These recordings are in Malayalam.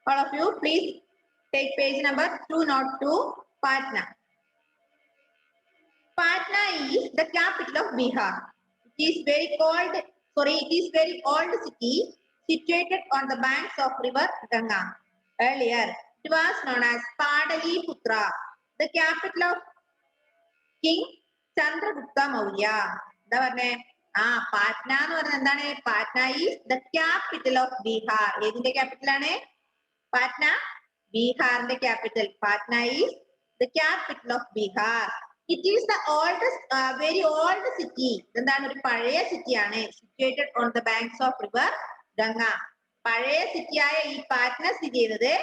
All of you, please take page number 202, Patna. Patna is the capital of Bihar. It is very old city situated on the banks of river Ganga. Earlier, it was known as Padaliputra, the capital of King Chandragupta Maurya. എന്താ പറഞ്ഞേ? പാറ്റ്ന എന്ന് പറഞ്ഞാൽ എന്താണ്? Patna is the capital of Bihar. ഏതിന്റെ ക്യാപിറ്റൽ ആണ്? പാറ്റ്ന ബീഹാറിന്റെ capital. Patna is the capital of Bihar. It is the oldest very old city. എന്താണ്? ഒരു പഴയ സിറ്റിയാണ്. Situated on the banks of river Ganga. പഴയ സിറ്റിയായ ഈ പാറ്റ്ന സ്ഥിതി ചെയ്യുന്നത്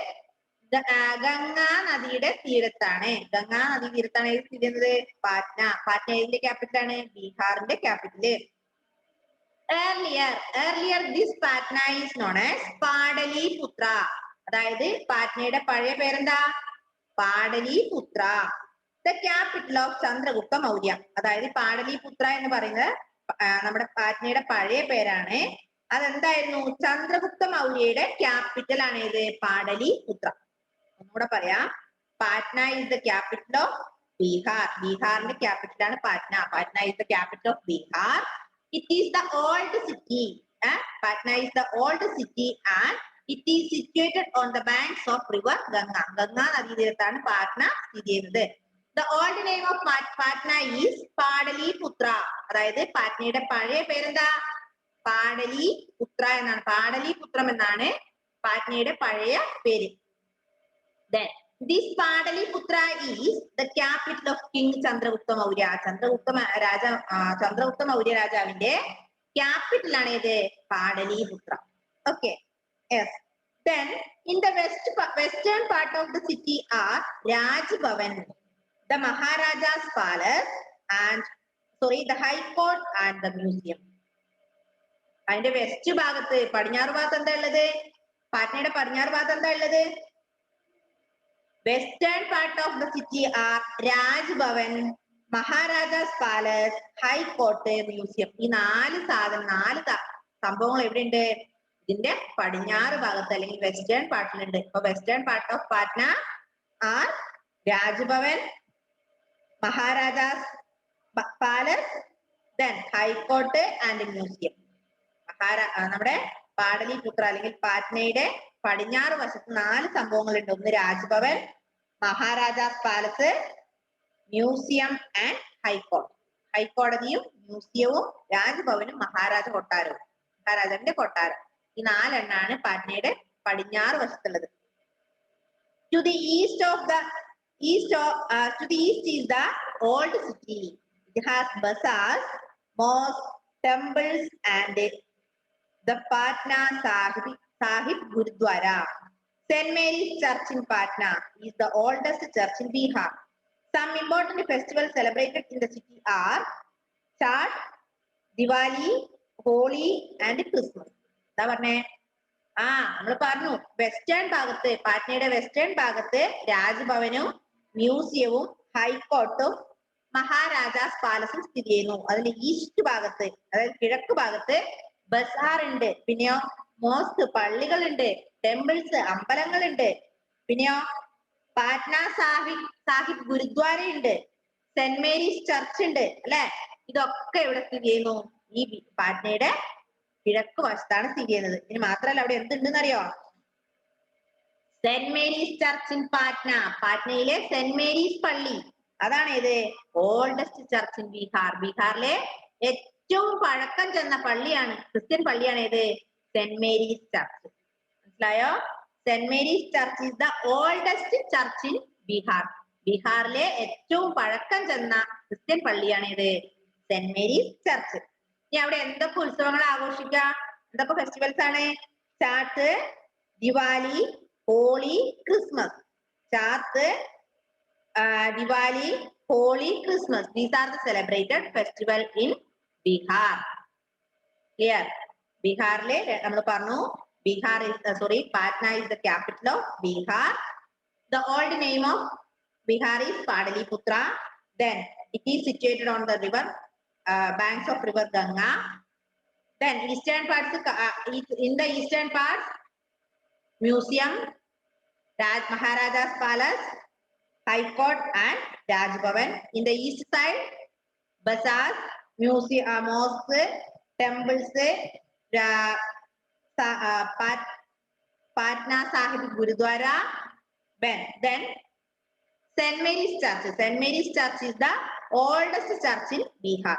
ഗംഗാ നദിയുടെ തീരത്താണ്. ഗംഗാ നദി തീരത്താണ് ഏത് സ്ഥിതി ചെയ്യുന്നത്? പാറ്റ്ന. പാറ്റ്ന ഏതിന്റെ ക്യാപിറ്റൽ ആണ്? ബീഹാറിന്റെ capital. Earlier this Patna is known as Pataliputra. അതായത് പാറ്റ്നയുടെ പഴയ പേരെന്താ? Pataliputra. The capital of Chandragupta Maurya. അതായത് പാടലിപുത്ര എന്ന് പറയുന്നത് നമ്മുടെ പാറ്റ്നയുടെ പഴയ പേരാണ്. അതെന്തായിരുന്നു? ചന്ദ്രഗുപ്ത മൗര്യയുടെ ക്യാപിറ്റൽ ആണ് ഏത്? പാടലിപുത്ര. ഒന്നുകൂടെ പറയാം. Patna is the capital of Bihar. ബീഹാറിന്റെ ക്യാപിറ്റൽ ആണ് Patna. Patna is the capital of Bihar. It is the old city. Patna is the old city and it is situated on the banks of river Ganga. Ganga നദി തീരത്താണ് പാറ്റ്ന സ്ഥിതി ചെയ്യുന്നത്. The old name of Patna is Padaliputra. അതായത് പാറ്റ്നയുടെ പഴയ പേരെന്താ? പാടലിപുത്ര എന്നാണ്. പാടലിപുത്രം എന്നാണ് പാറ്റ്നയുടെ പഴയ പേര്. Then this Padaliputra is the capital of King Chandragupta Maurya. Chandragupta Maurya രാജാവിന്റെ ക്യാപിറ്റൽ ആണ് ഇത്? Pataliputra. Okay. Yes. Then in the western part of the city are Raj Bhavan, the Maharaja's palace and the High Court and the museum. അതിന്റെ വെസ്റ്റ് ഭാഗത്ത് പടിഞ്ഞാറ് ഭാഗത്ത് എന്താ ഉള്ളത്? പാറ്റ്നയുടെ പടിഞ്ഞാറ് ഭാഗത്ത് എന്താ ഉള്ളത്? Western part of the city are Raj Bhavan, Maharaja's Palace, High Court, Museum. ഈ നാല് സംഭവങ്ങൾ എവിടെയുണ്ട്? ഇതിന്റെ പടിഞ്ഞാറ് ഭാഗത്ത് അല്ലെങ്കിൽ വെസ്റ്റേൺ പാർട്ടിലുണ്ട്. ഇപ്പൊ western part of Patna are Raj Bhavan, Maharaja's palace, then high court and museum. നമ്മുടെ പാടലിപുത്ര അല്ലെങ്കിൽ പാറ്റ്നയുടെ പടിഞ്ഞാറ് വശത്ത് നാല് സംഭവങ്ങളുണ്ട്. ഒന്ന് Raj Bhavan, Maharaja's palace, museum and high court. ഹൈക്കോടതിയും മ്യൂസിയവും രാജ്ഭവനും മഹാരാജ കൊട്ടാരവും, മഹാരാജാവിന്റെ കൊട്ടാരം. ഈ നാലെണ്ണാണ് പാറ്റ്നയുടെ പടിഞ്ഞാറ് വശത്തുള്ളത്. To the east is the old city. It has bazaars, mosques, temples and the Patna Sahib Gurudwara. St. Mary's Church in Patna is the oldest church in Bihar. Some important festivals celebrated in the city are Chhath, Diwali, Holi and Christmas. നമ്മൾ പറഞ്ഞു വെസ്റ്റേൺ ഭാഗത്ത്, പാറ്റ്നയുടെ വെസ്റ്റേൺ ഭാഗത്ത് രാജ്ഭവനും മ്യൂസിയവും ഹൈക്കോർട്ടും മഹാരാജാസ് പാലസും സ്ഥിതി ചെയ്യുന്നു. അതിന്റെ ഈസ്റ്റ് ഭാഗത്ത്, അതായത് കിഴക്ക് ഭാഗത്ത് ബസാർ ഉണ്ട്, പിന്നെയോ മോസ്ക് പള്ളികളുണ്ട്, ടെമ്പിൾസ് അമ്പലങ്ങളുണ്ട്, പിന്നെയോ പാറ്റ്ന സാഹിബ് ഗുരുദ്വാര ഉണ്ട്, സെന്റ് മേരീസ് ചർച്ച് ഉണ്ട് അല്ലെ. ഇതൊക്കെ ഇവിടെ സ്ഥിതി ചെയ്യുന്നു? ഈ പാറ്റ്നയുടെ കിഴക്ക് വശത്താണ് സ്ഥിതി ചെയ്യുന്നത്. ഇനി മാത്രമല്ല അവിടെ എന്തുണ്ടെന്ന് അറിയോ? Saint Mary's church in Patna. പാറ്റ്നയിലെ സെന്റ് മേരീസ് പള്ളി, അതാണ് ഇത് ഓൾഡസ്റ്റ് ചർച്ച് ഇൻ ബീഹാർ. ബീഹാറിലെ ഏറ്റവും പഴക്കം ചെന്ന പള്ളിയാണ്, ക്രിസ്ത്യൻ പള്ളിയാണ് ഏത്? Saint Mary's church. മനസ്സിലായോ? Saint Mary's church is the oldest church in Bihar. ബീഹാറിലെ ഏറ്റവും പഴക്കം ചെന്ന ക്രിസ്ത്യൻ പള്ളിയാണ് ഇത് സെന്റ് മേരീസ് ചർച്ച്. ഇനി അവിടെ എന്തൊക്കെ ഉത്സവങ്ങൾ ആഘോഷിക്കാം? എന്തൊക്കെ ഫെസ്റ്റിവൽസ് ആണ്? Chhath, Diwali, Holi, Christmas. Chhath, Diwali, Holi, Christmas. These are the celebrated festival in Bihar. Clear? Bihar നമ്മൾ പറഞ്ഞു Bihar is Patna is the capital of Bihar. The old name of Bihar is Padaliputra. Then it is situated on the river banks of river Ganga. Then eastern parts, in the eastern parts museum, Maharaja's Palace, High Court, and Raj Bhavan. In the east side, bazaars, museum, mosques, temples, Patna Sahib Gurudwara. Then St. Mary's Church. St. Mary's Church is the oldest church in Bihar.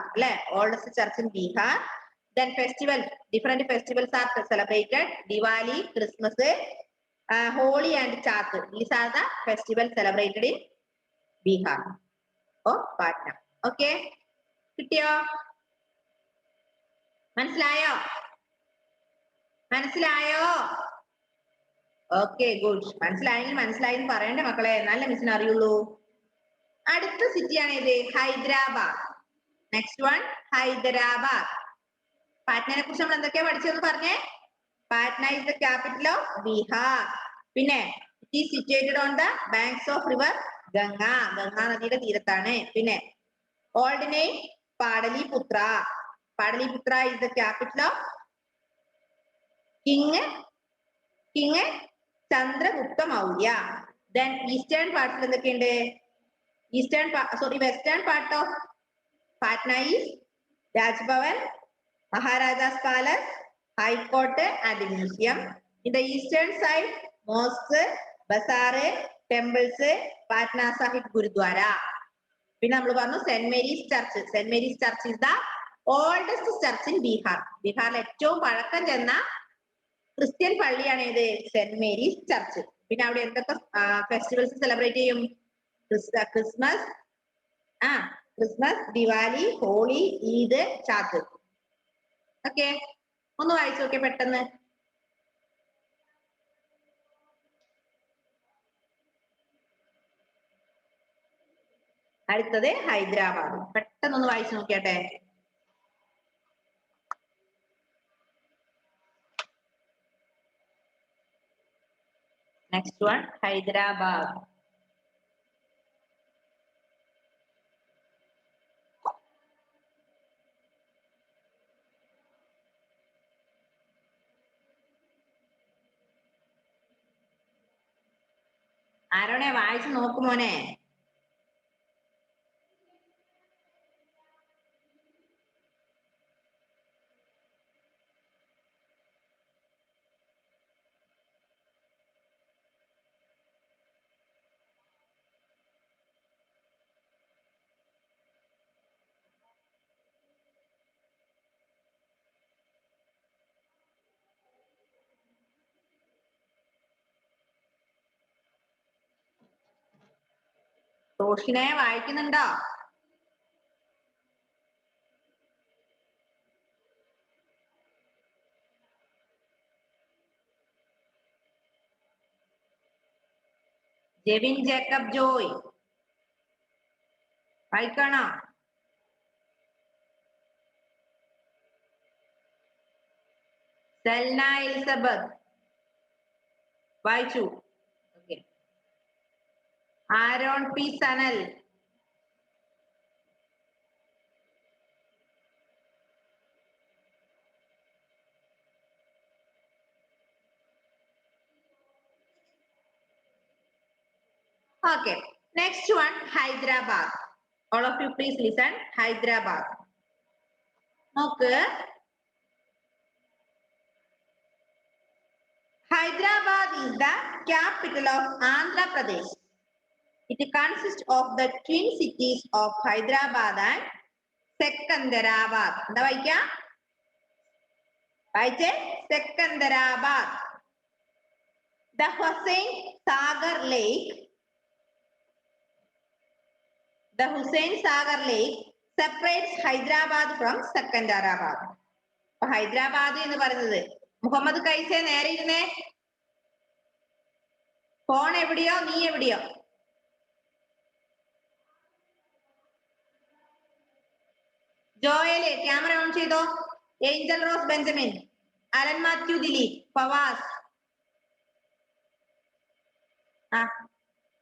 Oldest church in Bihar. Then different festivals are celebrated. Diwali, Christmas, Holi and Chath. These are the festivals celebrated in Bihar or Patna. Okay? കിട്ടിയോ? മനസ്സിലായോ? Okay good. മനസ്സിലായെന്ന് പറയണ്ടേ മക്കളെ, നല്ല മിസ്സിന് അറിയുള്ളൂ. അടുത്ത സിറ്റിയാണ് ഏത്? ഹൈദരാബാദ്. Next one Hyderabad. പാറ്റ്നയെ കുറിച്ച് നമ്മൾ എന്തൊക്കെയാ പഠിച്ചതെന്ന് പറഞ്ഞേ? Patna is the capital of Bihar. പിന്നെ it is situated on the banks of river Ganga. Ganga നദിയുടെ തീരത്താണ്. പിന്നെ old name Pataliputra. Pataliputra is the capital of King Chandragupta Maurya. Then eastern part എന്തൊക്കെയുണ്ട്? western part of Patna is Raj Bhavan, Maharaja's Palace, High Court and Museum. In the eastern side, mosque, bazaar, temples, Patna Sahib Gurudwara. പിന്നെ നമ്മൾ പറഞ്ഞു saint Mary's church. Saint Mary's church is the oldest church in Bihar. ബീഹാറിൽ ഏറ്റവും പഴക്കം ചെന്ന ക്രിസ്ത്യൻ പള്ളിയാണ് ഏത്? Saint Mary's church. പിന്നെ അവിടെ എന്തൊക്കെ ഫെസ്റ്റിവൽസ് സെലിബ്രേറ്റ് ചെയ്യും? ക്രിസ്മസ്, ദിവാലി, ഹോളി, ഈദ്, ചാത്ത്. ഓക്കെ, ഒന്ന് വായിച്ചു നോക്കിയേ പെട്ടെന്ന്. അടുത്തത് ഹൈദരാബാദ്. പെട്ടെന്നൊന്ന് വായിച്ചു നോക്കിയാട്ടെ. Next one Hyderabad. ആരോണെ വായിച്ചു നോക്കുമോനെ? റോഷിനെ വായിക്കുന്നുണ്ടോ? ജെവിൻ ജേക്കബ് ജോയ് വായിക്കണോ? സെൽന എലിസബത്ത് വായിച്ചു. Aaron P Sanal, okay. Next one, Hyderabad. All of you please listen. Hyderabad. Okay. Hyderabad is the capital of Andhra Pradesh. It consists of the twin cities of Hyderabad and Secunderabad. എന്താ വായിക്കാ? വായിച്ചേ? Secunderabad. The Hussain Sagar Lake separates Hyderabad from Secunderabad. Hyderabad എന്ന് പറയുന്നത്, മുഹമ്മദ് കൈസെ നേരെ ഇരുന്നേ. ഫോൺ എവിടെയോ, നീ എവിടെയോ? ജോയല് ക്യാമറ ഓൺ ചെയ്തോ. ഏഞ്ചൽ റോസ് ബെഞ്ചമിൻ, അലൻ മാത്യു ദിലീപ്, ഫവാസ്.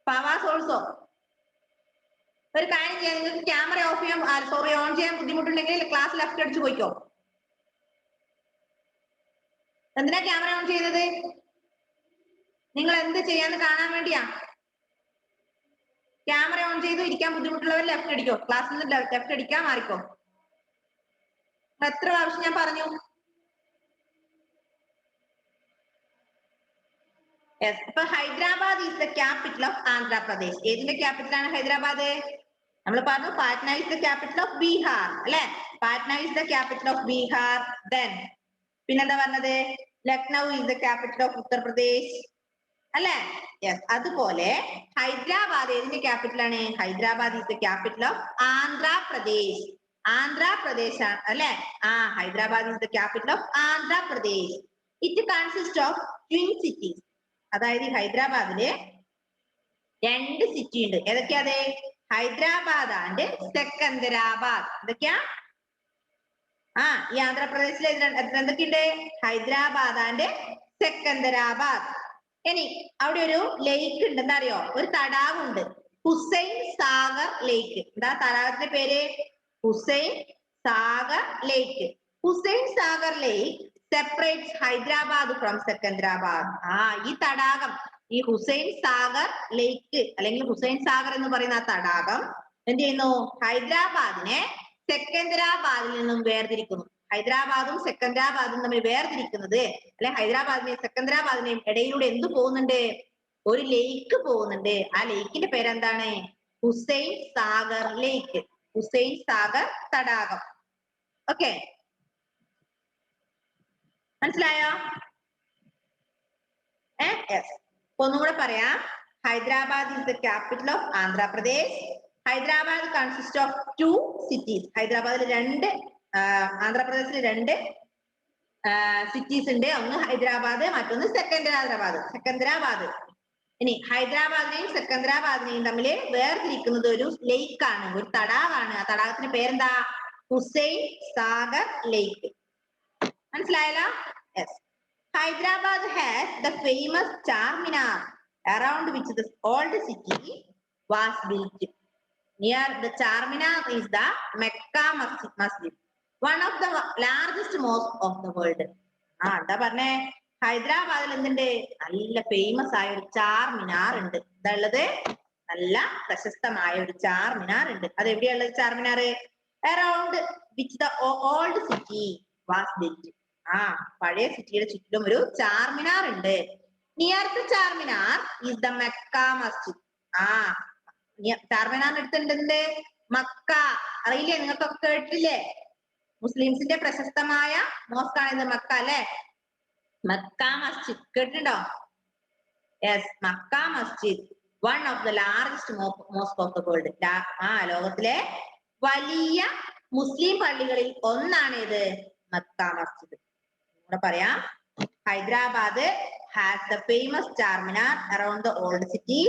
ഫവാസ് ഓൾസോ. ഒരു കാര്യം ചെയ്യാം, നിങ്ങൾക്ക് ക്യാമറ ഓഫ് ചെയ്യാൻ ഓൺ ചെയ്യാൻ ബുദ്ധിമുട്ടുണ്ടെങ്കിൽ ക്ലാസ് ലെഫ്റ്റ് അടിച്ചു പോയിക്കോ. എന്തിനാ ക്യാമറ ഓൺ ചെയ്യുന്നത്? നിങ്ങൾ എന്ത് ചെയ്യാന്ന് കാണാൻ വേണ്ടിയാ. ക്യാമറ ഓൺ ചെയ്തു ഇരിക്കാൻ ബുദ്ധിമുട്ടുള്ളവർ ലെഫ്റ്റ് അടിക്കോ, ക്ലാസ്സിൽ നിന്ന് ലെഫ്റ്റ് അടിക്കാൻ മാറിക്കോ. എത്ര പ്രാവശ്യം ഞാൻ പറഞ്ഞു? യെസ്. ഇപ്പൊ Hyderabad is the capital of Andhra Pradesh. ഏതിന്റെ ക്യാപിറ്റൽ ആണ് ഹൈദരാബാദ്? നമ്മൾ പറഞ്ഞു Patna is the capital of Bihar അല്ലെ. Patna is the capital of Bihar. Then പിന്നെന്താ പറഞ്ഞത്? Lucknow is the capital of Uttar Pradesh അല്ലെ. യെസ്. അതുപോലെ ഹൈദരാബാദ് ഏതിന്റെ ക്യാപിറ്റൽ ആണ്? Hyderabad is the capital of Andhra Pradesh. Andhra Pradesh ആണ് അല്ലെ. Hyderabad is the capital of Andhra Pradesh. It consist of twin cities. അതായത് ഈ ഹൈദരാബാദില് 2 സിറ്റി ഉണ്ട്. ഏതൊക്കെയാ അത്? ഹൈദരാബാദ് ആൻഡ് സെക്കന്ദരാബാദ്. എന്തൊക്കെയാ? ഈ ആന്ധ്രാപ്രദേശിൽ എന്തൊക്കെയുണ്ട്? ഹൈദരാബാദ് ആൻഡ് സെക്കന്ദരാബാദ്. ഇനി അവിടെ ഒരു ലേക്ക് ഉണ്ട്, എന്താ അറിയോ? ഒരു തടാകമുണ്ട്, ഹുസൈൻ സാഗർ ലേക്ക്. എന്താ തടാകത്തിന്റെ പേര്? ഹുസൈൻ സാഗർ ലേക്ക്. ഹുസൈൻ സാഗർ ലേക്ക് സെപ്പറേറ്റ്സ് ഹൈദരാബാദ് ഫ്രം സെക്കന്ദരാബാദ്. ഈ തടാകം, ഈ ഹുസൈൻ സാഗർ ലേക്ക് അല്ലെങ്കിൽ ഹുസൈൻ സാഗർ എന്ന് പറയുന്ന ആ തടാകം എന്ത് ചെയ്യുന്നു? ഹൈദരാബാദിനെ സെക്കന്ദരാബാദിൽ നിന്നും വേർതിരിക്കുന്നു. ഹൈദരാബാദും സെക്കന്ദരാബാദും തമ്മിൽ വേർതിരിക്കുന്നത്, അല്ലെ ഹൈദരാബാദിനെയും സെക്കന്ദരാബാദിനെയും ഇടയിലൂടെ എന്ത് പോകുന്നുണ്ട്? ഒരു ലേക്ക് പോകുന്നുണ്ട്. ആ ലേക്കിന്റെ പേരെന്താണ്? ഹുസൈൻ സാഗർ ലേക്ക്. ഹുസൈൻ സാഗർ തടാകം. ഓക്കെ, മനസ്സിലായോ? യെസ്. ഒന്നുകൂടെ പറയാം. Hyderabad is the capital of Andhra Pradesh. Hyderabad consist of 2 cities. ഹൈദരാബാദിൽ 2 ആന്ധ്രാപ്രദേശിൽ 2 സിറ്റീസ് ഉണ്ട്. ഒന്ന് ഹൈദരാബാദ്, മറ്റൊന്ന് സെക്കന്ദരാബാദ്. ഇനി ഹൈദരാബാദിനെയും സെക്കന്ദരാബാദിനെയും തമ്മിൽ വേർതിരിക്കുന്നത് ഒരു ലേക്ക് ആണ്, ഒരു തടാകമാണ്. ആ തടാകത്തിന്റെ പേരെന്താ? ഹുസൈൻ സാഗർ ലേക്ക്. മനസ്സിലായല്ലോ? Yes. Hyderabad has the famous Charminar, around which the old city was built. Near the Charminar is the Mecca Masjid, one of the largest mosque of the world. എന്താ പറഞ്ഞേ? ഹൈദരാബാദിൽ എന്തുണ്ട്? നല്ല ഫേമസ് ആയ ഒരു ചാർമിനാർ ഉണ്ട്. എന്താ ഉള്ളത്? നല്ല പ്രശസ്തമായ ഒരു ചാർമിനാർ ഉണ്ട്. അത് എവിടെയുള്ളത് Charminar? Around which the old city was built. പഴയ സിറ്റിയുടെ ചുറ്റിലും ഒരു ചാർമിനാർ ഉണ്ട്. Near the Charminar is the Mecca Masjid. ചാർമിനാറിന്റെ അടുത്തുണ്ട് മക്ക. അറിയില്ലേ? നിങ്ങൾക്കൊക്കെ കേട്ടില്ലേ? മുസ്ലിംസിന്റെ പ്രശസ്തമായ മോസ്ക് ആണ് ഇത്, മക്ക അല്ലെ. മക്ക മസ്ജിദ് കേട്ടിട്ടുണ്ടോ? Yes. Mecca Masjid one of the largest mosque of the world. ലോകത്തിലെ വലിയ മുസ്ലിം പള്ളികളിൽ ഒന്നാണ് ഇത് മക്ക മസ്ജിദ്. ഇവിടെ പറയാം. Hyderabad has the famous Charminar around the old city.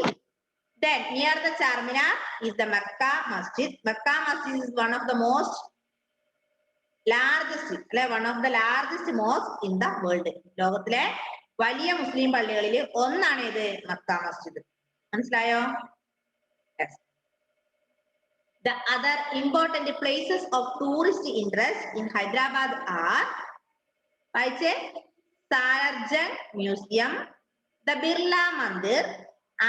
Then near the Charminar is the Mecca Masjid. Mecca Masjid is one of the most largest, one of the largest mosque in the world. ലോകത്തിലെ വലിയ മുസ്ലിം പള്ളികളിൽ ഒന്നാണ് ഇത് മക്ക മസ്ജിദ്. മനസ്സിലായോ? Yes. The other important places of tourist interest in Hyderabad are Salarjung Museum, the Birla Mandir,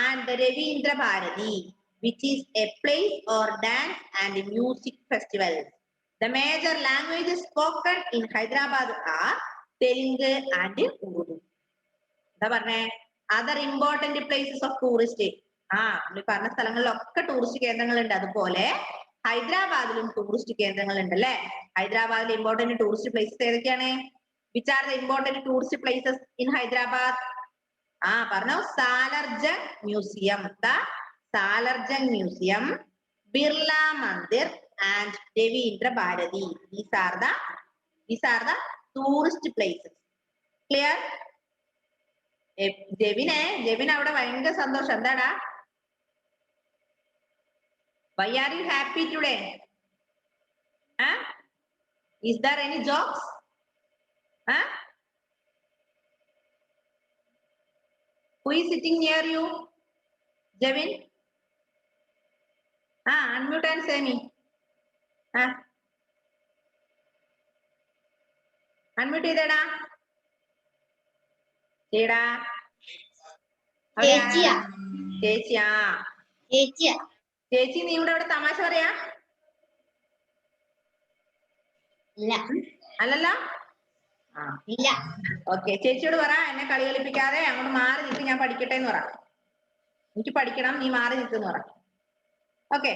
and the Ravindra Bharati, which is a place or dance and music festival. The major languages spoken in Hyderabad are Telugu and Urdu. Other important places of tourist. പറഞ്ഞ സ്ഥലങ്ങളിലൊക്കെ ടൂറിസ്റ്റ് കേന്ദ്രങ്ങളുണ്ട്. അതുപോലെ ഹൈദരാബാദിലും ടൂറിസ്റ്റ് കേന്ദ്രങ്ങൾ ഉണ്ട് അല്ലെ. ഹൈദരാബാദിലെ ഇമ്പോർട്ടന്റ് ടൂറിസ്റ്റ് പ്ലേസസ് ഏതൊക്കെയാണ്? Which are the important tourist places in Hyderabad? പറഞ്ഞോ. Salarjung Museum, the Salarjung Museum, Birla Mandir, and Ravindra Bharati. These are the tourist places. Clear? Jevin അവിടെ ഭയങ്കര സന്തോഷം. എന്താടാ? Why are you happy today? Is there any jokes? Who is sitting near you? Jevin? Unmute and say me. Unmute ചെയ്തേടാ. അവിടെ ചേച്ചിയാ ചേച്ചി നീ ഇവിടെ തമാശ പറയാ അല്ലല്ലോ ആ ഇല്ല. ഓക്കെ ചേച്ചിയോട് പറ എന്നെ കളി കളിപ്പിക്കാതെ അങ്ങോട്ട് മാറി നിൽക്ക് ഞാൻ പഠിക്കട്ടെ എന്ന് പറ. എനിക്ക് പഠിക്കണം നീ മാറി നിൽക്കെന്ന് പറ. ഓക്കെ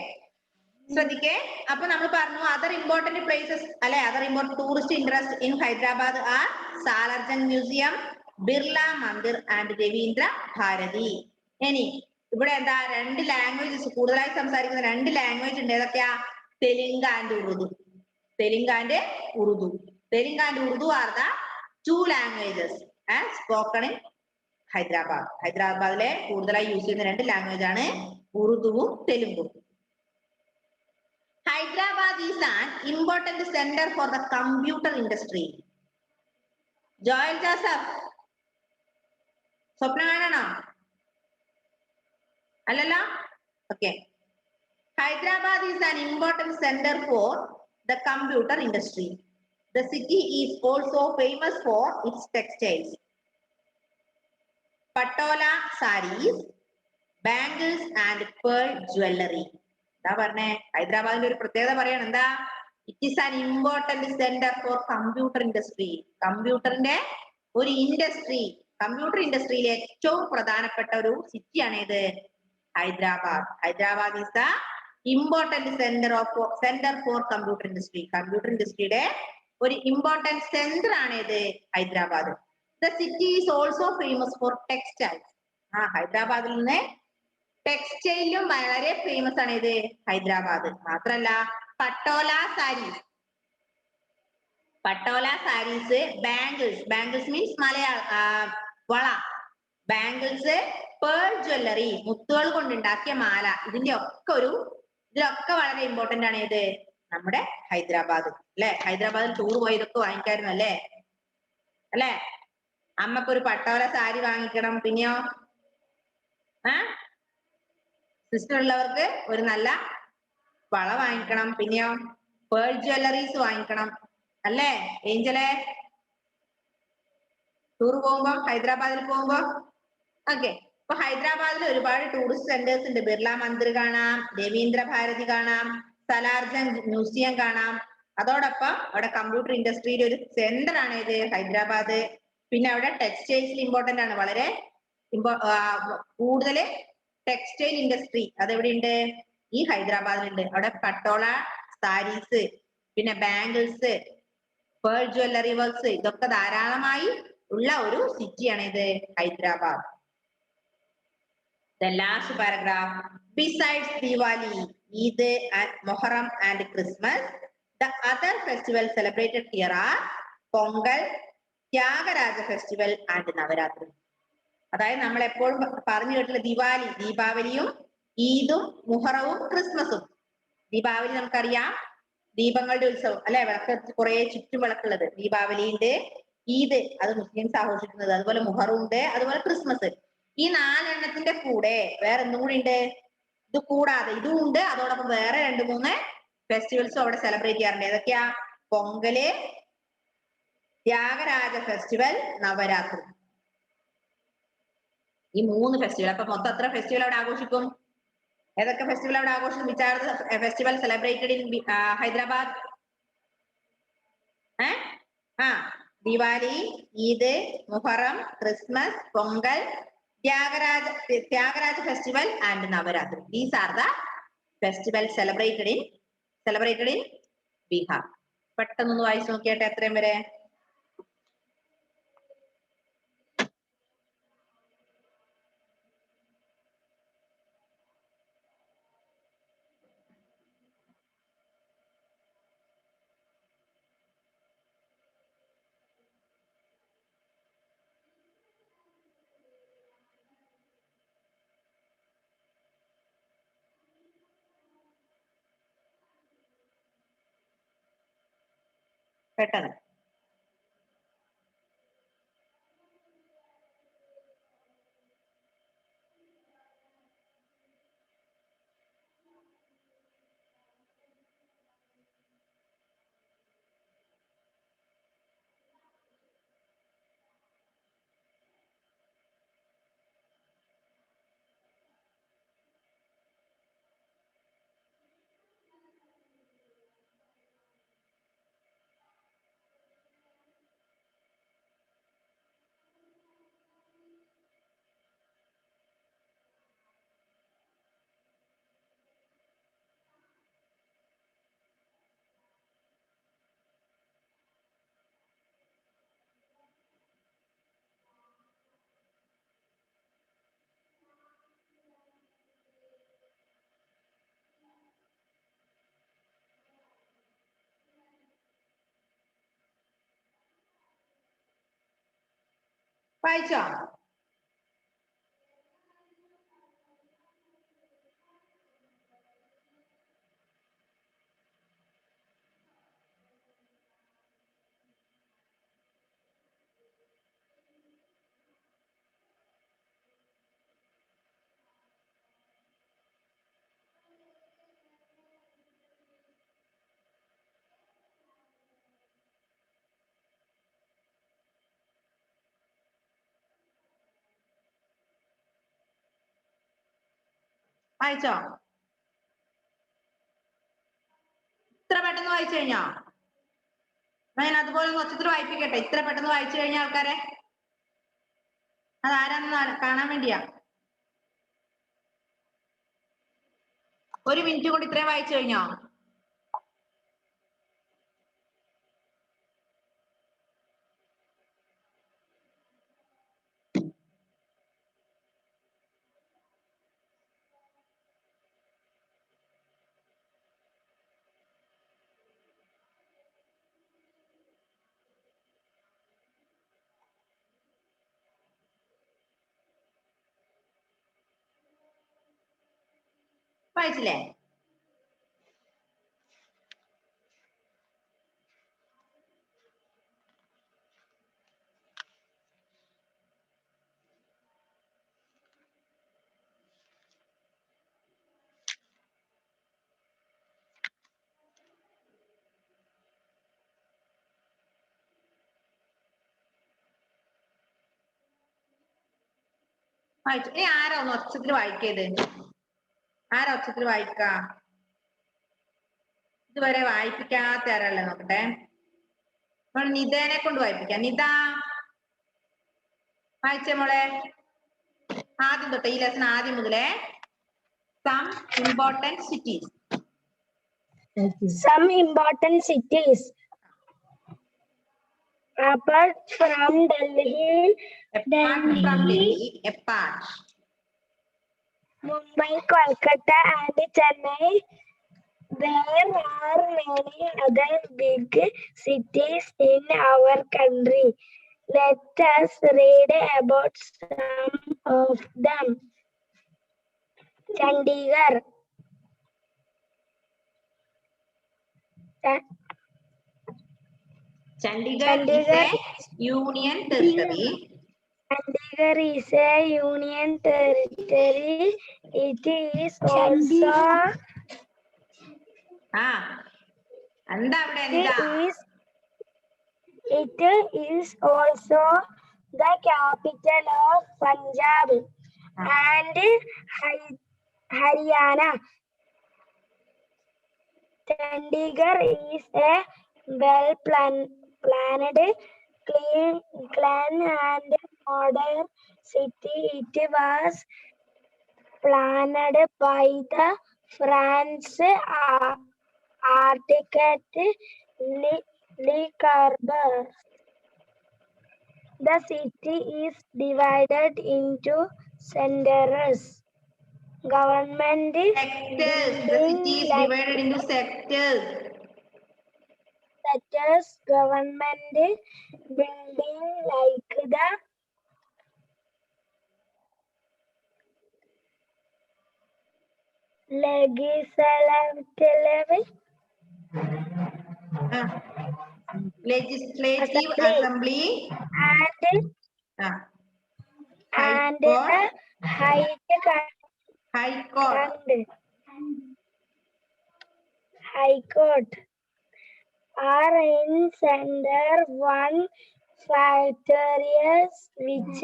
ശ്രദ്ധിക്കേ. അപ്പൊ നമ്മൾ പറഞ്ഞു അതർ ഇമ്പോർട്ടന്റ് പ്ലേസസ് അല്ലെ other important tourist interest in Hyderabad are Salar Jung museum, Birla Mandir and Ravindra Bharati. ഇനി ഇവിടെ എന്താ രണ്ട് ലാംഗ്വേജസ് കൂടുതലായി സംസാരിക്കുന്ന രണ്ട് ലാംഗ്വേജ് ഉണ്ട്. ഏതൊക്കെയാ? Telugu and Urdu. Telugu and Urdu. Telugu and Urdu are the two languages spoken in Hyderabad. ഹൈദരാബാദിലെ കൂടുതലായി യൂസ് ചെയ്യുന്ന രണ്ട് ലാംഗ്വേജ് ആണ് ഉറുദുവും തെലുങ്കും. Hyderabad is an important center for the computer industry. Joel Joseph. സ്വപ്നം കാണണോ? അല്ലല്ലോ? Okay. Hyderabad is an important center for the computer industry. The city is also famous for its textiles. Patola sarees, bangles and pearl jewelry. എന്താ പറഞ്ഞേ? ഹൈദരാബാദിന്റെ ഒരു പ്രത്യേകത പറയണം. എന്താ? It is an important centre for computer industry. കമ്പ്യൂട്ടറിന്റെ ഒരു ഇൻഡസ്ട്രി, കമ്പ്യൂട്ടർ ഇൻഡസ്ട്രിയിലെ ഏറ്റവും പ്രധാനപ്പെട്ട ഒരു സിറ്റിയാണ് ഇത് Hyderabad. Hyderabad is the important centre for computer industry. Computer ഇൻഡസ്ട്രിയുടെ ഒരു ഇമ്പോർട്ടന്റ് സെന്റർ ആണ് ഇത് Hyderabad. The city is also famous for textiles. ഹൈദരാബാദിൽ നിന്ന് ടെക്സ്റ്റൈലും വളരെ ഫേമസ് ആണ് ഇത് ഹൈദരാബാദ്. മാത്രല്ല Patola saris, Patola saris, bangles, bangles means വള, ബാംഗിൾസ്, പേൾ ജ്വല്ലറി, മുത്തുകൾ കൊണ്ടുണ്ടാക്കിയ മാല, ഇതിലൊക്കെ വളരെ ഇമ്പോർട്ടന്റ് ആണ് ഇത് നമ്മുടെ ഹൈദരാബാദ്. അല്ലെ? ഹൈദരാബാദിൽ ടൂർ പോയതൊക്കെ വാങ്ങിക്കായിരുന്നു അല്ലേ? അല്ലെ? അമ്മക്കൊരു പട്ടോല സാരി വാങ്ങിക്കണം. പിന്നെയോ സിസ്റ്റർ ഉള്ളവർക്ക് ഒരു നല്ല വള വാങ്ങിക്കണം. പിന്നെയോ പേൾ ജ്വല്ലറീസ് വാങ്ങിക്കണം അല്ലേ ഏഞ്ചലെ? ടൂർ പോകുമ്പോ ഹൈദരാബാദിൽ പോകുമ്പോ ഓക്കെ. അപ്പൊ ഹൈദരാബാദിൽ ഒരുപാട് ടൂറിസ്റ്റ് സെന്റേഴ്സ് ഉണ്ട്. ബിർള മന്ദിർ കാണാം, രവീന്ദ്ര ഭാരതി കാണാം, സലാർജംഗ് മ്യൂസിയം കാണാം. അതോടൊപ്പം അവിടെ കമ്പ്യൂട്ടർ ഇൻഡസ്ട്രിയുടെ ഒരു സെന്റർ ആണ് ഇത് ഹൈദരാബാദ്. പിന്നെ അവിടെ ടെക്സ്റ്റൈൽസിൽ ഇമ്പോർട്ടന്റ് ആണ്, വളരെ കൂടുതൽ ടെക്സ്റ്റൈൽ ഇൻഡസ്ട്രി അതെവിടെയുണ്ട്? ഈ ഹൈദരാബാദിലുണ്ട്. അവിടെ പട്ടോള സാരീസ്, പിന്നെ ബാംഗിൾസ്, പേൾ ജ്വല്ലറി വർക്ക്സ്, ഇതൊക്കെ ധാരാളമായി ഉള്ള ഒരു സിറ്റിയാണ് ഇത് Hyderabad. The last paragraph. Besides Diwali, Eid, Muharram and Christmas, the other festivals celebrated here are Pongal, Tyagaraja festival and Navaratri. അതായത് നമ്മൾ എപ്പോഴും പറഞ്ഞു കേട്ടില്ല ദിവാലി, ദീപാവലിയും ഈദും മുഹറവും ക്രിസ്മസും. ദീപാവലി നമുക്കറിയാം, ദീപങ്ങളുടെ ഉത്സവം അല്ലെ, വിളക്ക് കുറെ ചുറ്റും വിളക്കുള്ളത്. ദീപാവലി ഉണ്ട്, ഈദ് അത് മുസ്ലിംസ് ആഘോഷിക്കുന്നത്, അതുപോലെ മുഹറം ഉണ്ട്, അതുപോലെ ക്രിസ്മസ്. ഈ നാലെണ്ണത്തിന്റെ കൂടെ വേറെ എന്തും കൂടി ഉണ്ട്. ഇത് കൂടാതെ ഇതും ഉണ്ട്, അതോടൊപ്പം വേറെ 2-3 ഫെസ്റ്റിവൽസും അവിടെ സെലിബ്രേറ്റ് ചെയ്യാറുണ്ട്. ഏതൊക്കെയാ? പൊങ്കല്, ത്യാഗരാജ ഫെസ്റ്റിവൽ, നവരാത്രി. ഈ 3 ഫെസ്റ്റിവൽ. അപ്പൊ മൊത്തം എത്ര ഫെസ്റ്റിവൽ അവിടെ ആഘോഷിക്കും? ഏതൊക്കെ ഫെസ്റ്റിവൽ അവിടെ ആഘോഷിക്കും? Which are the festival celebrated in Hyderabad? Diwali, Eid, Muharram, Christmas, Pongal, Thyagaraja festival and Navratri. These are the festival celebrated in Bihar. പെട്ടെന്നൊന്ന് വായിച്ചു നോക്കിയാട്ടെ എത്രയും വരെ. പെട്ടെന്ന് വായിച്ചോ? വായിച്ചോ? ഇത്ര പെട്ടെന്ന് വായിച്ചു കഴിഞ്ഞോ? ഞാൻ അതുപോലെ ഒച്ചത്തിൽ വായിപ്പിക്കട്ടെ. ഇത്ര പെട്ടെന്ന് വായിച്ചു കഴിഞ്ഞ ആൾക്കാരെ അതാരാന്ന് കാണാൻ വേണ്ടിയാ. ഒരു മിനിറ്റ് കൊണ്ട് ഇത്രയും വായിച്ചു കഴിഞ്ഞോ? വായിച്ചില്ലേ? വായിച്ചു. ഇനി ആരാ ഒന്ന് ഒച്ചത്തിൽ വായിക്കേത്? ആരാ ഒച്ചത്തിൽ വായിക്ക? ഇതുവരെ വായിപ്പിക്കാത്ത ആരല്ലേ നോക്കട്ടെ. നിതേനെ കൊണ്ട് വായിപ്പിക്കാം. നിത വായിച്ചേ മോളെ. ആദ്യം തൊട്ട് ഈ ലെസൺ ആദ്യം മുതലേ. Some important cities. Some important cities. Apart from Delhi, apart. Mumbai, Kolkata, and Chennai. There are many other big cities in our country. Let us read about some of them. Chandigarh. Chandigarh is a union territory. Chandigarh is a union territory. It is also it is also the capital of Punjab and Haryana. Chandigarh is a well-planned, clean and modern city. It was planned by the French architect Le Corbusier. The city is divided into centers. Government sectors. The city is divided into sectors. Government building like the legislative assembly and the high court are in center. One factories which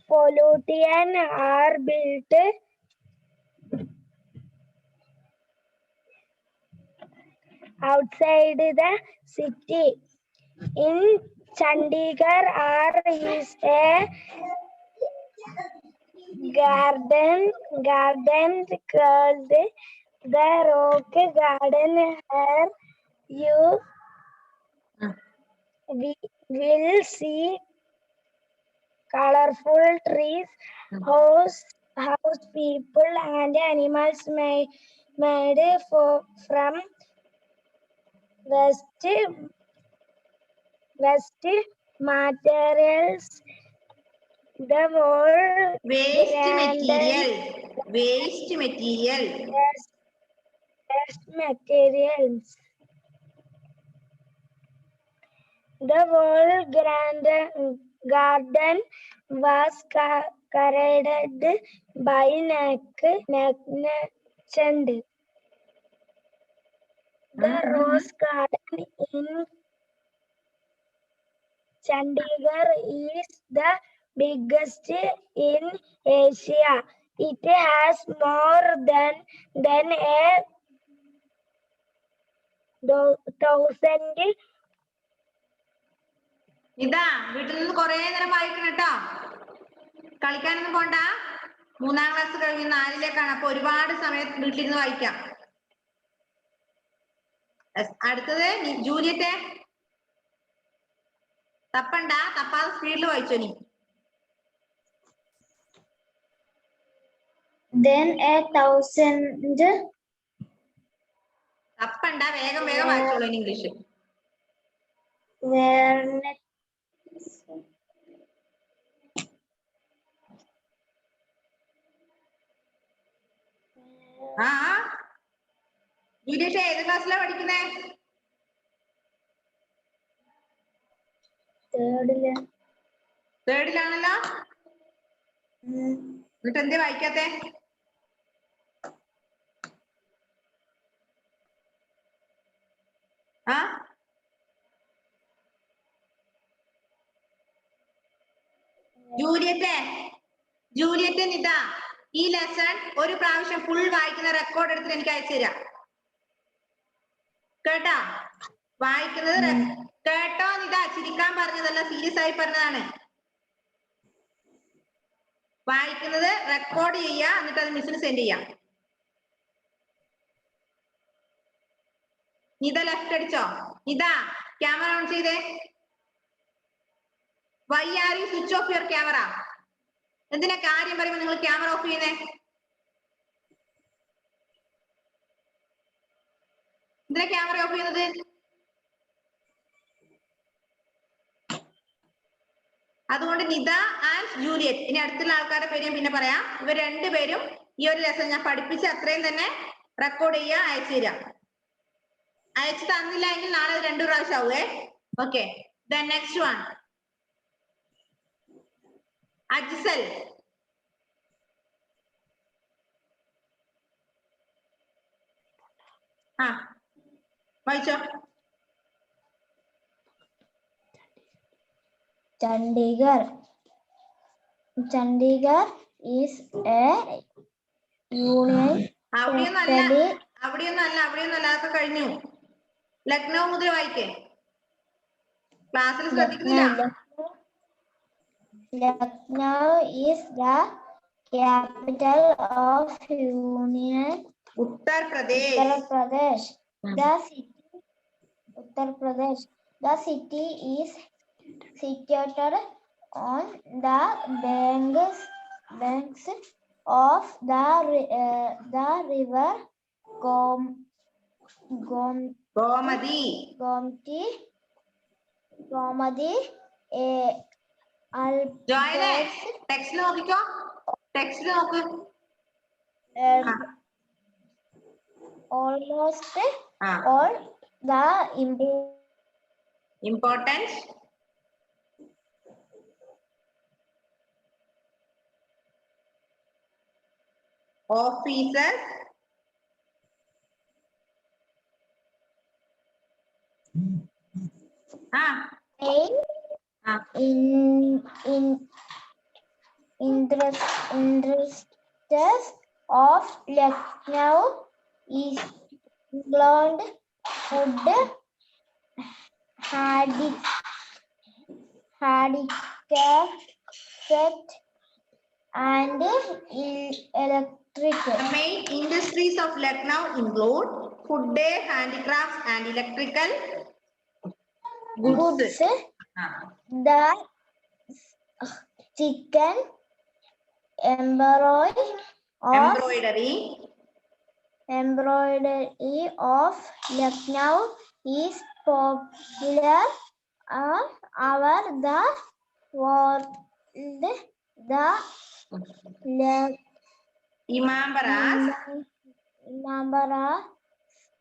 pollution are built outside the city. In Chandigarh is a garden called the Rock Garden. Here you will see colorful trees, house people and animals made from waste materials. The whole Waste garden material. waste materials. The whole garden was carried by Nachand. The rose garden in Chandigarh is the biggest in Asia. It has more than thousand. ഇതാ വീട്ടിൽ നിന്ന് കുറെ നേരം വായിക്കണം കേട്ടോ. കളിക്കാനൊന്നും പോണ്ട. 3ാം ക്ലാസ് കഴിഞ്ഞ് 4ലേക്കാണ്. അപ്പൊ ഒരുപാട് സമയം വീട്ടിലിരുന്ന് വായിക്കാം. അടുത്തത് ജൂലിയറ്റ്. തപ്പാതെ സ്പീഡിൽ വായിച്ചോ നീ. Then 1,000. തപ്പണ്ട, വേഗം വായിച്ചോളൂ ഇംഗ്ലീഷ്. ആ ജൂലിയറ്റ് ഏത് ക്ലാസ്സിലാ പഠിക്കുന്നേ? തേർഡിലാണല്ലോ. എന്നിട്ട് എന്തേ വായിക്കാത്തെ? ആ ജൂലിയറ്റ് നിതാ, ഈ ലെസൺ ഒരു പ്രാവശ്യം ഫുൾ വായിക്കുന്ന റെക്കോർഡ് എടുത്തിട്ട് എനിക്ക് അയച്ചു തരാം കേട്ടാ. വായിക്കുന്നത് കേട്ടോ നിതാ. ചിരിക്കാൻ പറഞ്ഞതല്ല, സീരിയസ് ആയി പറഞ്ഞതാണ്. വായിക്കുന്നത് റെക്കോർഡ് ചെയ്യാ, എന്നിട്ട് അത് മിസ്സിന് സെൻഡ് ചെയ്യാം. നിത ലെഫ്റ്റ് അടിച്ചോ? നിതാ ക്യാമറ ഓൺ ചെയ്തേ. Why are you switch off your camera? എന്തിനാ കാര്യം പറയുമ്പോ നിങ്ങൾ ക്യാമറ ഓഫ് ചെയ്യുന്നേ? എന്തിനാ ക്യാമറ ഓഫ് ചെയ്യുന്നത്? അതുകൊണ്ട് നിത ആൻഡ് ജൂലിയറ്റ്, ഇനി അടുത്തുള്ള ആൾക്കാരുടെ പേര് ഞാൻ പിന്നെ പറയാം. ഇവർ രണ്ടുപേരും ഈ ഒരു ലെസൺ ഞാൻ പഠിപ്പിച്ച അത്രയും തന്നെ റെക്കോർഡ് ചെയ്യാ, അയച്ചു തരാം. അയച്ചു തന്നില്ല എങ്കിൽ നാളെ 2 പ്രാവശ്യം ആവുവേ. Okay, then next one Ajsal. ആ വായിച്ചോ. Chandigarh is a union അവിടെയൊന്നും അല്ല അതൊക്കെ കഴിഞ്ഞു. ലക്നൗ മുതൽ വായിക്കേ. ക്ലാസ്സിൽ ശ്രദ്ധിക്കുന്നില്ല. Lucknow is the capital of Union Uttar Pradesh. The city is situated on the banks of the river Gomati. Join text നോക്കിക്കോ. ടെക്സ്റ്റ് നോക്ക്. almost all the important officers industries of Lucknow is include food, handicraft and electric. The main industries of Lucknow include food, handicrafts and electrical goods. chicken embroidery of Lucknow is popular all over the world. The Imambaras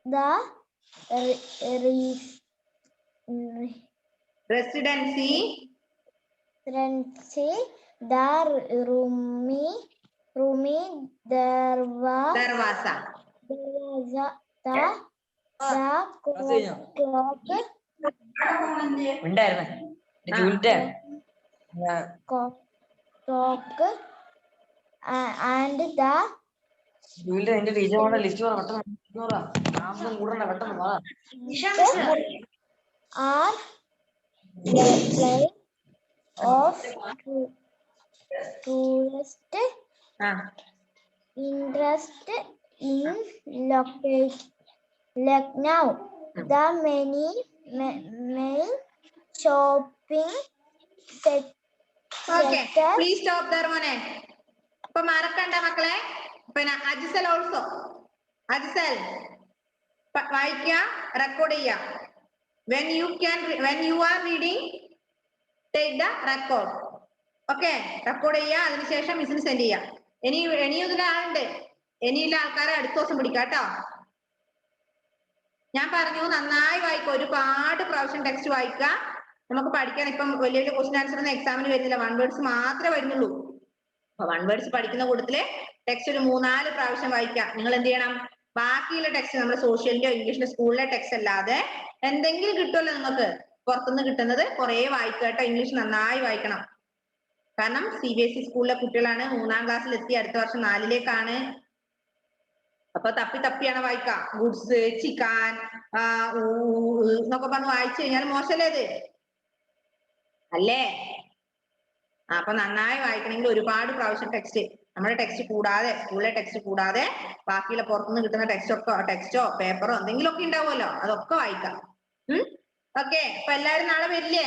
the residency the Rumi Darwaza. the clock and the are place of tourist interest in Lucknow. The many main shopping Okay, sectors. please stop there, Mone. ഇപ്പൊ മറക്കണ്ട മക്കളെ. പിന്നെ അജിസൽ ഓൾസോ. അജിസൽ വായിക്കുക, റെക്കോർഡ് ചെയ്യുക. When you are reading, take the record. Okay, record ചെയ്യുക. അതിനുശേഷം മിസ്സിന് സെൻഡ് ചെയ്യുക. ഇനിയും ഇതിലാളുണ്ട്. ഇനിയുള്ള ആൾക്കാരെ അടുത്ത ദിവസം പിടിക്കാം കേട്ടോ. ഞാൻ പറഞ്ഞു നന്നായി വായിക്കുക, ഒരുപാട് പ്രാവശ്യം ടെക്സ്റ്റ് വായിക്കുക. നമുക്ക് പഠിക്കാൻ ഇപ്പം വലിയ വലിയ ക്വസ്റ്റ്യൻ ആൻസർ ഒന്നും എക്സാമിന് വരുന്നില്ല, 1 വേർഡ്സ് മാത്രമേ വരുന്നുള്ളൂ. അപ്പൊ 1 വേർഡ്സ് പഠിക്കുന്ന കൂട്ടത്തില് ടെക്സ്റ്റ് ഒരു 3-4 പ്രാവശ്യം വായിക്കാം. നിങ്ങൾ എന്ത് ചെയ്യണം, ബാക്കിയുള്ള ടെക്സ്റ്റ് നമ്മുടെ സോഷ്യലിന്റെയോ ഇംഗ്ലീഷിന്റെ സ്കൂളിലെ ടെക്സ്റ്റ് അല്ലാതെ എന്തെങ്കിലും കിട്ടുമല്ലോ നിങ്ങൾക്ക് പുറത്തുനിന്ന് കിട്ടുന്നത് കുറെ വായിക്കുക കേട്ടോ. ഇംഗ്ലീഷ് നന്നായി വായിക്കണം. കാരണം CBSE സ്കൂളിലെ കുട്ടികളാണ്, 3-ാം ക്ലാസ്സിൽ എത്തി, അടുത്ത വർഷം 4-ലേക്കാണ്. അപ്പൊ തപ്പിയാണ് വായിക്കാം. ഗുഡ്സ്, ചിക്കൻ എന്നൊക്കെ പറഞ്ഞ് വായിച്ചു കഴിഞ്ഞാൽ മോശമല്ലേ ഇത്, അല്ലേ? അപ്പൊ നന്നായി വായിക്കണമെങ്കിൽ ഒരുപാട് പ്രാവശ്യം ടെക്സ്റ്റ്, നമ്മുടെ ടെക്സ്റ്റ് കൂടാതെ, സ്കൂളിലെ ടെക്സ്റ്റ് കൂടാതെ ബാക്കിയുള്ള പുറത്തുനിന്ന് കിട്ടുന്ന ടെക്സ്റ്റോ പേപ്പറോ എന്തെങ്കിലുമൊക്കെ ഉണ്ടാവുമല്ലോ, അതൊക്കെ വായിക്കാം. ഓക്കെ, അപ്പൊ എല്ലാവരും നാളെ വരില്ലേ?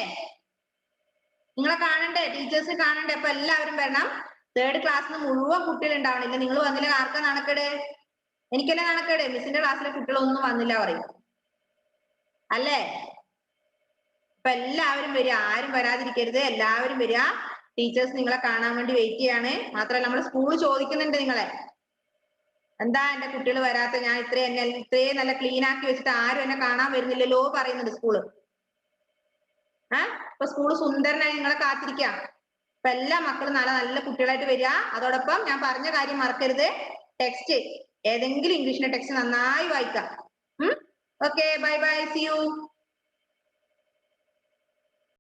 നിങ്ങളെ കാണണ്ടേ, ടീച്ചേഴ്സ് കാണണ്ടേ? അപ്പൊ എല്ലാവരും വരണം. 3rd ക്ലാസ്സിന് മുഴുവൻ കുട്ടികൾ ഉണ്ടാവണില്ല. നിങ്ങൾ വന്നില്ല, ആർക്കാ നാണക്കേട്? എനിക്കല്ലേ നാണക്കേട്. മിസ്സിന്റെ ക്ലാസ്സിലെ കുട്ടികളൊന്നും വന്നില്ല പറയും, അല്ലേ? അപ്പൊ എല്ലാവരും വരിക, ആരും വരാതിരിക്കരുത്, എല്ലാവരും വരിക. ടീച്ചേഴ്സ് നിങ്ങളെ കാണാൻ വേണ്ടി വെയിറ്റ് ചെയ്യാണ്. മാത്രമല്ല നമ്മുടെ സ്കൂൾ ചോദിക്കുന്നുണ്ട് നിങ്ങളെ, എന്താ എന്റെ കുട്ടികൾ വരാത്ത, ഞാൻ ഇത്രയും നല്ല ക്ലീൻ ആക്കി വെച്ചിട്ട് ആരും എന്നെ കാണാൻ വരുന്നില്ലല്ലോ പറയുന്നുണ്ട് സ്കൂള്. അപ്പൊ സ്കൂള് സുന്ദരനായി നിങ്ങളെ കാത്തിരിക്കാം. അപ്പൊ എല്ലാ മക്കളും നല്ല കുട്ടികളായിട്ട് വരിക. അതോടൊപ്പം ഞാൻ പറഞ്ഞ കാര്യം മറക്കരുത്, ടെക്സ്റ്റ് ഏതെങ്കിലും ഇംഗ്ലീഷിന്റെ ടെക്സ്റ്റ് നന്നായി വായിക്കാം. Okay, bye bye, see U.